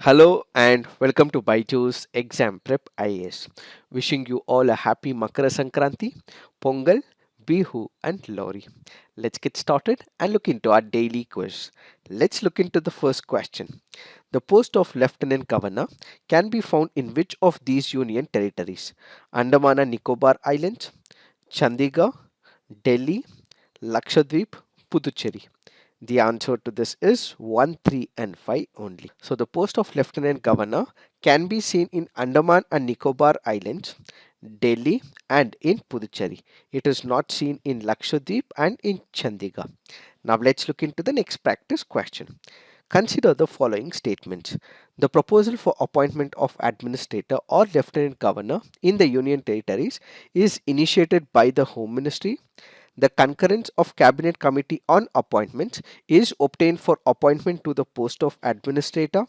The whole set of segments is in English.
Hello and welcome to Byju's Exam Prep IAS. Wishing you all a happy Makara Sankranti, Pongal, Bihu and Lori. Let's get started and look into our daily quiz. Let's look into the first question. The post of Lieutenant Governor can be found in which of these union territories? Andaman and Nicobar Islands, Chandigarh, Delhi, Lakshadweep, Puducherry. The answer to this is 1, 3 and 5 only. So the post of Lieutenant Governor can be seen in Andaman and Nicobar Islands, Delhi and in Puducherry. It is not seen in Lakshadweep and in Chandigarh. Now let's look into the next practice question. Consider the following statements. The proposal for appointment of administrator or lieutenant governor in the union territories is initiated by the Home Ministry. The concurrence of Cabinet Committee on Appointments is obtained for appointment to the post of administrator.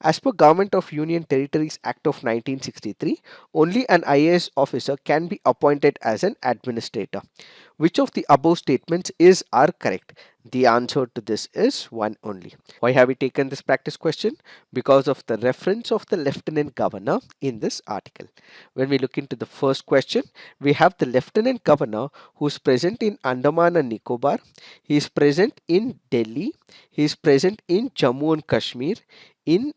As per Government of Union Territories Act of 1963, only an IAS officer can be appointed as an administrator. Which of the above statements are correct? The answer to this is one only. Why have we taken this practice question? Because of the reference of the Lieutenant Governor in this article. When we look into the first question, we have the Lieutenant Governor who is present in Andaman and Nicobar. He is present in Delhi. He is present in Jammu and Kashmir, in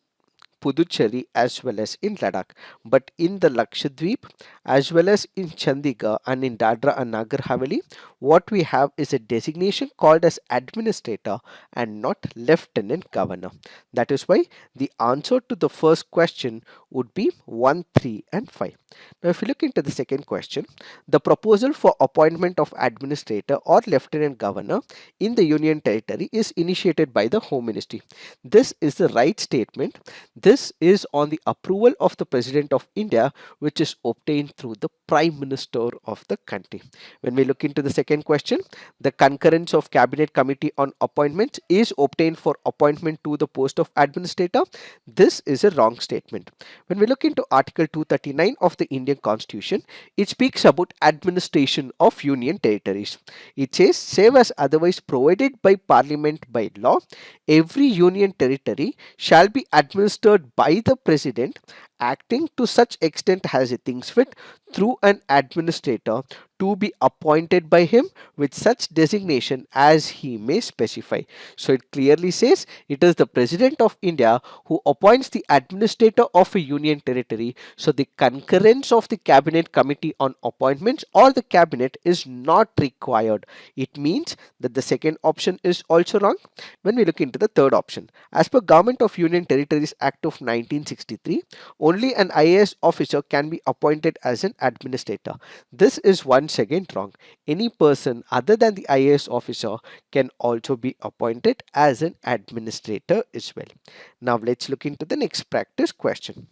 Puducherry as well as in Ladakh. But in the Lakshadweep as well as in Chandigarh and in Dadra and Nagar Haveli, what we have is a designation called as administrator and not lieutenant governor. That is why the answer to the first question would be 1, 3 and 5. Now if you look into the second question, the proposal for appointment of administrator or lieutenant governor in the union territory is initiated by the Home Ministry. This is the right statement. This is on the approval of the President of India, which is obtained through the Prime Minister of the country. When we look into the second question, the concurrence of Cabinet Committee on Appointments is obtained for appointment to the post of administrator. This is a wrong statement. When we look into Article 239 of the Indian Constitution, it speaks about administration of union territories. It says, save as otherwise provided by Parliament by law, every union territory shall be administered by the President acting to such extent as he thinks fit through an administrator to be appointed by him with such designation as he may specify. So it clearly says it is the President of India who appoints the administrator of a union territory. So the concurrence of the Cabinet Committee on Appointments or the Cabinet is not required. It means that the second option is also wrong. When we look into the third option, as per Government of Union Territories Act of 1963, only an IAS officer can be appointed as an administrator. This is once again wrong. Any person other than the IAS officer can also be appointed as an administrator as well. Now let's look into the next practice question.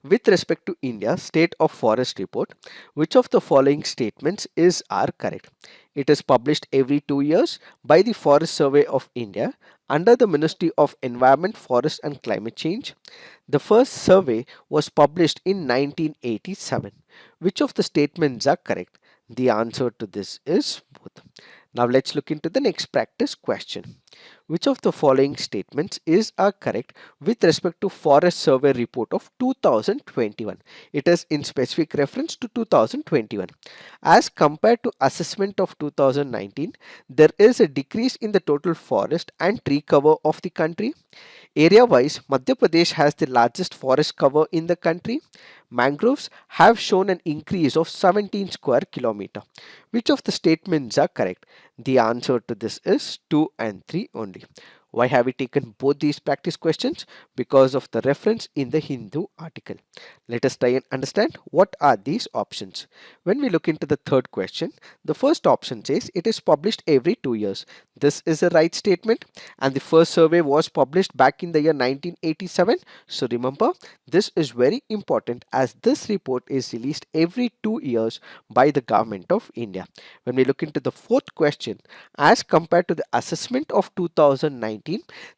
With respect to India's State of Forest Report, which of the following statements are correct? It is published every 2 years by the Forest Survey of India under the Ministry of Environment, Forest and Climate Change. The first survey was published in 1987. Which of the statements are correct? The answer to this is both. Now let's look into the next practice question. Which of the following statements are correct with respect to Forest Survey report of 2021? It is in specific reference to 2021. As compared to assessment of 2019, there is a decrease in the total forest and tree cover of the country. Area wise, Madhya Pradesh has the largest forest cover in the country. Mangroves have shown an increase of 17 square kilometer. Which of the statements are correct? The answer to this is 2 and 3 only. Why have we taken both these practice questions? Because of the reference in the Hindu article. Let us try and understand what are these options. When we look into the third question, the first option says it is published every 2 years. This is a right statement, and the first survey was published back in the year 1987. So remember, this is very important as this report is released every 2 years by the Government of India. When we look into the fourth question, as compared to the assessment of 2019,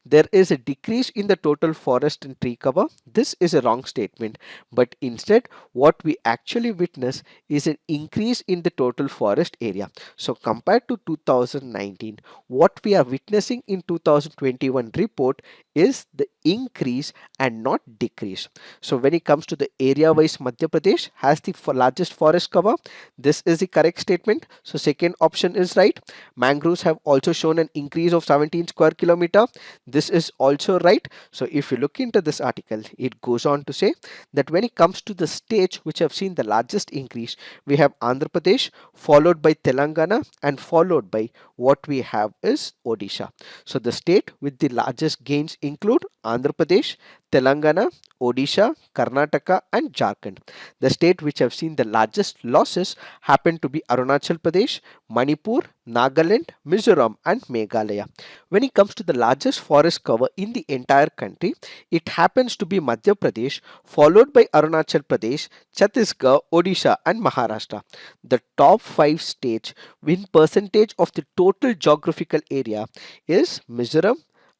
there is a decrease in the total forest and tree cover. This is a wrong statement, but instead what we actually witness is an increase in the total forest area. So compared to 2019, what we are witnessing in 2021 report is the increase and not decrease. So when it comes to the area wise, Madhya Pradesh has the largest forest cover. This is the correct statement. So second option is right. Mangroves have also shown an increase of 17 square kilometer. This is also right. So if you look into this article, it goes on to say that when it comes to the states which have seen the largest increase, we have Andhra Pradesh, followed by Telangana, and followed by what we have is Odisha. So the state with the largest gains include Andhra Pradesh, Telangana, Odisha, Karnataka, and Jharkhand. The state which have seen the largest losses happen to be Arunachal Pradesh, Manipur, Nagaland, Mizoram, and Meghalaya. When it comes to the largest forest cover in the entire country, it happens to be Madhya Pradesh, followed by Arunachal Pradesh, Chhattisgarh, Odisha, and Maharashtra. The top five states in percentage of the total geographical area is Mizoram,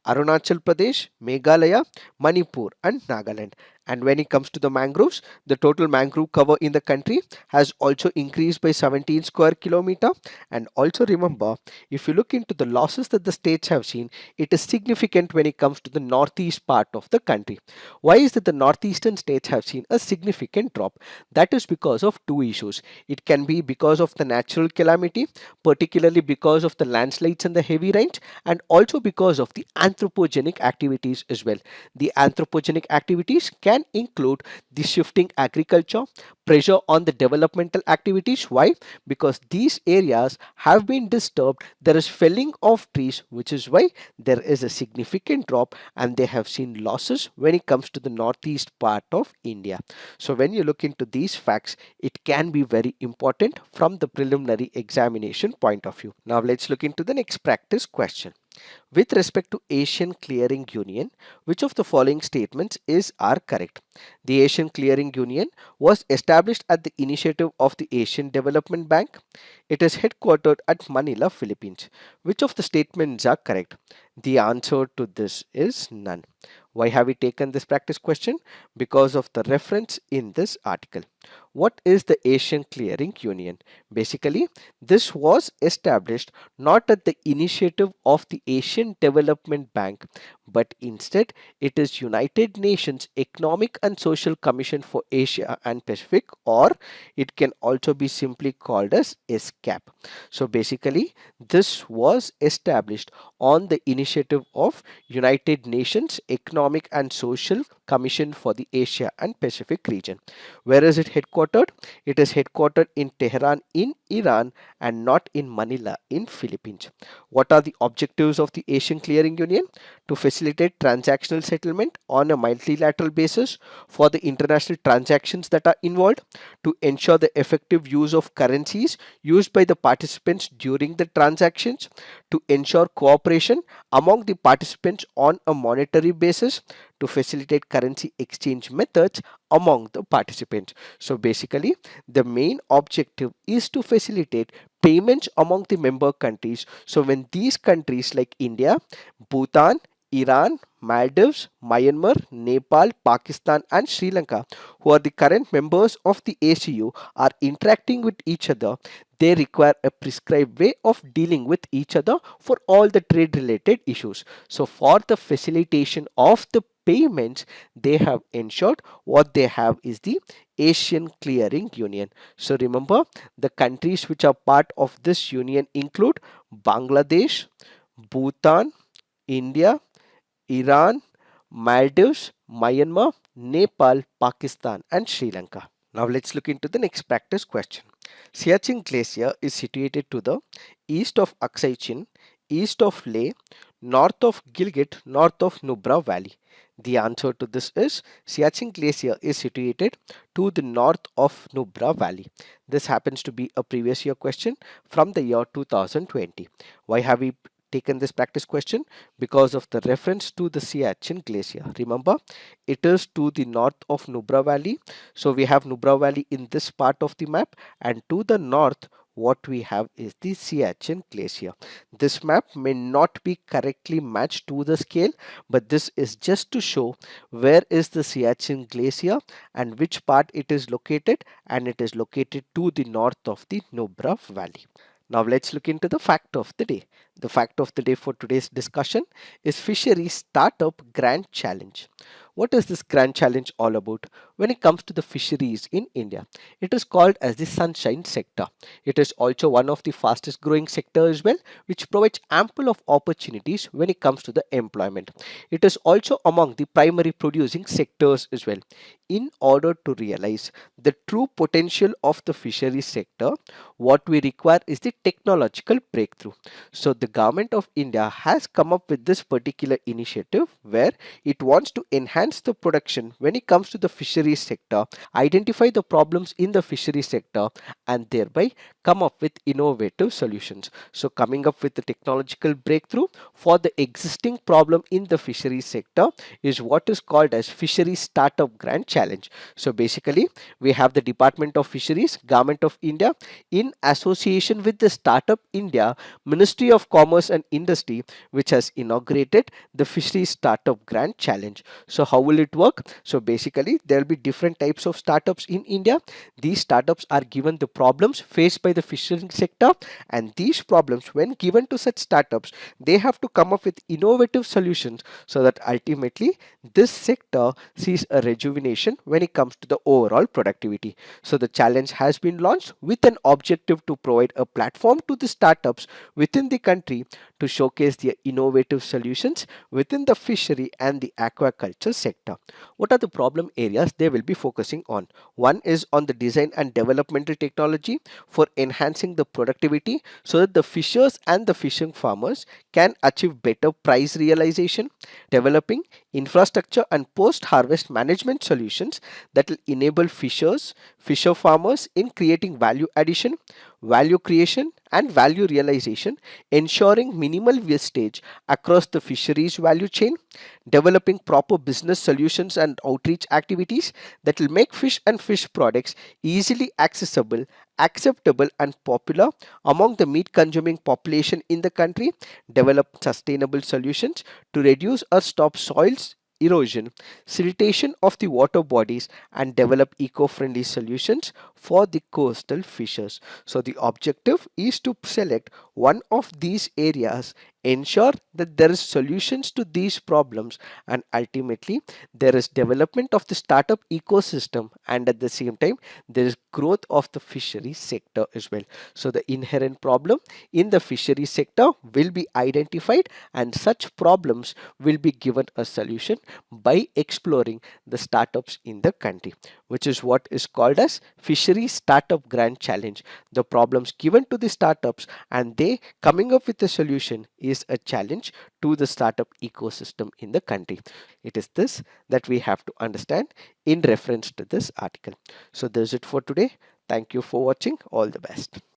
Arunachal Pradesh, Meghalaya, Manipur, and Nagaland. And when it comes to the mangroves, the total mangrove cover in the country has also increased by 17 square kilometer. And also remember, if you look into the losses that the states have seen, it is significant when it comes to the northeast part of the country. Why is that the northeastern states have seen a significant drop? That is because of two issues. It can be because of the natural calamity, particularly because of the landslides and the heavy rains, and also because of the anthropogenic activities as well. The anthropogenic activities can include the shifting agriculture, pressure on the developmental activities. Why? Because these areas have been disturbed. There is felling of trees, which is why there is a significant drop, and they have seen losses when it comes to the northeast part of India. So when you look into these facts, it can be very important from the preliminary examination point of view. Now let's look into the next practice question. With respect to Asian Clearing Union, which of the following statements are correct? The Asian Clearing Union was established at the initiative of the Asian Development Bank. It is headquartered at Manila, Philippines. Which of the statements are correct? The answer to this is none. Why have we taken this practice question? Because of the reference in this article. What is the Asian Clearing Union? Basically, this was established not at the initiative of the Asian Development Bank, but instead it is United Nations Economic and Social Commission for Asia and Pacific, or it can also be simply called as ESCAP. So basically, this was established on the initiative of United Nations Economic and Social Commission for the Asia and Pacific region. Where is it headquartered? It is headquartered in Tehran in Iran and not in Manila in Philippines. What are the objectives of the Asian Clearing Union? To facilitate transactional settlement on a multilateral basis for the international transactions that are involved, to ensure the effective use of currencies used by the participants during the transactions, to ensure cooperation among the participants on a monetary basis, to facilitate currency exchange methods among the participants. So basically, the main objective is to facilitate payments among the member countries. So when these countries like India, Bhutan, Iran, Maldives, Myanmar, Nepal, Pakistan, and Sri Lanka, who are the current members of the ACU, are interacting with each other, they require a prescribed way of dealing with each other for all the trade related issues. So for the facilitation of the payments, they have ensured what they have is the Asian Clearing Union. So remember, the countries which are part of this union include Bangladesh, Bhutan, India, Iran, Maldives, Myanmar, Nepal, Pakistan, and Sri Lanka. Now let's look into the next practice question. Siachen Glacier is situated to the east of Aksai Chin, east of Leh, north of Gilgit, north of Nubra Valley. The answer to this is Siachen Glacier is situated to the north of Nubra Valley. This happens to be a previous year question from the year 2020. Why have we taken this practice question? Because of the reference to the Siachen Glacier. Remember, it is to the north of Nubra Valley. So we have Nubra Valley in this part of the map, and to the north what we have is the Siachen Glacier. This map may not be correctly matched to the scale, but this is just to show where is the Siachen Glacier and which part it is located, and it is located to the north of the Nubra Valley. Now let's look into the fact of the day. The fact of the day for today's discussion is Fisheries Startup Grand Challenge. What is this grand challenge all about? When it comes to the fisheries in India, it is called as the sunshine sector. It is also one of the fastest growing sector as well, which provides ample of opportunities when it comes to the employment. It is also among the primary producing sectors as well. In order to realize the true potential of the fisheries sector, what we require is the technological breakthrough. So the government of India has come up with this particular initiative where it wants to enhance the production when it comes to the fisheries sector, identify the problems in the fisheries sector, and thereby come up with innovative solutions. So coming up with the technological breakthrough for the existing problem in the fisheries sector is what is called as Fisheries Startup Grand Challenge. So basically we have the Department of Fisheries, Government of India, in association with the Startup India, Ministry of Commerce and Industry, which has inaugurated the Fisheries Startup Grand Challenge. So how will it work? So basically there will be different types of startups in India. These startups are given the problems faced by the fishing sector, and these problems, when given to such startups, they have to come up with innovative solutions so that ultimately this sector sees a rejuvenation when it comes to the overall productivity. So the challenge has been launched with an objective to provide a platform to the startups within the country to showcase their innovative solutions within the fishery and the aquaculture sector. What are the problem areas they will be focusing on? One is on the design and developmental technology for enhancing the productivity so that the fishers and the fishing farmers can achieve better price realization, developing infrastructure and post harvest management solutions that will enable fishers, fisher farmers in creating value addition, value creation, and value realization, ensuring minimal wastage across the fisheries value chain, developing proper business solutions and outreach activities that will make fish and fish products easily accessible, acceptable, and popular among the meat consuming population in the country, develop sustainable solutions to reduce or stop soils erosion, siltation of the water bodies, and develop eco-friendly solutions for the coastal fishers. So the objective is to select one of these areas, ensure that there is solutions to these problems, and ultimately there is development of the startup ecosystem, and at the same time there is growth of the fishery sector as well. So the inherent problem in the fishery sector will be identified, and such problems will be given a solution by exploring the startups in the country, which is what is called as Fishery Startup Grand Challenge. The problems given to the startups and they coming up with a solution is a challenge to the startup ecosystem in the country. It is this that we have to understand in reference to this article. So, this is it for today. Thank you for watching. All the best.